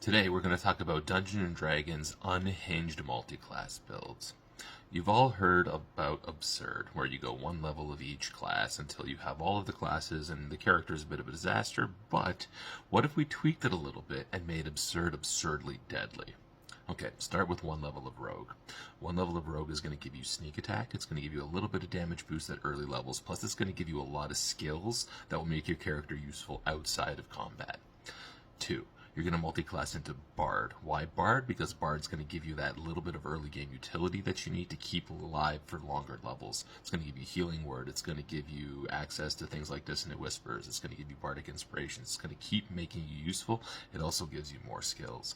Today we're going to talk about Dungeons & Dragons Unhinged Multiclass Builds. You've all heard about Abserd, where you go one level of each class until you have all of the classes and the character is a bit of a disaster, but what if we tweaked it a little bit and made Abserd absurdly deadly? Okay, start with one level of Rogue. One level of Rogue is going to give you sneak attack, it's going to give you a little bit of damage boost at early levels, plus it's going to give you a lot of skills that will make your character useful outside of combat. 2. You're going to multi-class into Bard. Why Bard? Because Bard's going to give you that little bit of early game utility that you need to keep alive for longer levels. It's going to give you Healing Word. It's going to give you access to things like Dissonant Whispers. It's going to give you Bardic Inspiration. It's going to keep making you useful. It also gives you more skills.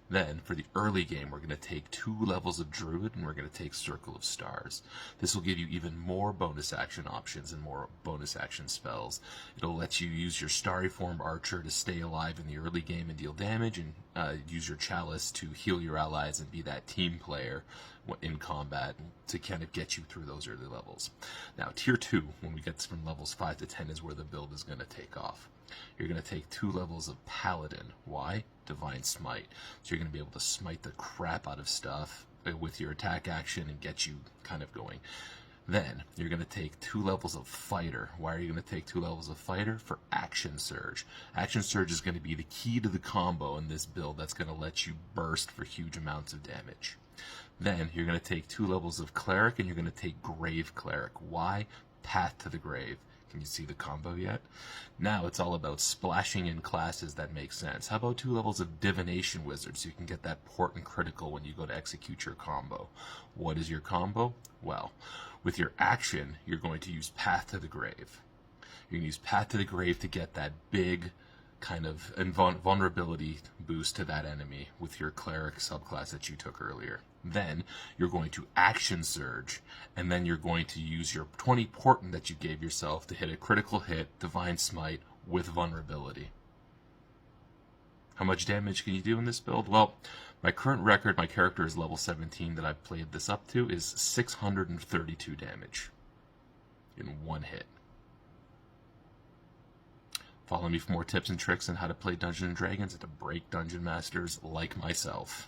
Then, for the early game, we're going to take 2 levels of Druid, and we're going to take Circle of Stars. This will give you even more bonus action options and more bonus action spells. It'll let you use your Starry Form Archer to stay alive in the early game and deal damage, and use your Chalice to heal your allies and be that team player in combat to kind of get you through those early levels. Now, Tier 2, when we get from levels 5 to 10, is where the build is going to take off. You're going to take 2 levels of Paladin. Why? Divine Smite. So you're going to be able to smite the crap out of stuff with your attack action and get you kind of going. Then, you're going to take 2 levels of Fighter. Why are you going to take 2 levels of Fighter? For Action Surge. Action Surge is going to be the key to the combo in this build that's going to let you burst for huge amounts of damage. Then, you're going to take 2 levels of Cleric, and you're going to take Grave Cleric. Why? Path to the Grave. Can you see the combo yet? Now it's all about splashing in classes that make sense. How about 2 levels of Divination Wizard so you can get that port and critical when you go to execute your combo? What is your combo? Well, with your action, you're going to use Path to the Grave. You're going to use Path to the Grave to get that big kind of vulnerability boost to that enemy with your Cleric subclass that you took earlier. Then you're going to Action Surge, and then you're going to use your 20 Portent that you gave yourself to hit a critical hit, Divine Smite, with vulnerability. How much damage can you do in this build? Well, my current record, my character is level 17 that I've played this up to, is 632 damage in one hit. Follow me for more tips and tricks on how to play Dungeons & Dragons and to break dungeon masters like myself.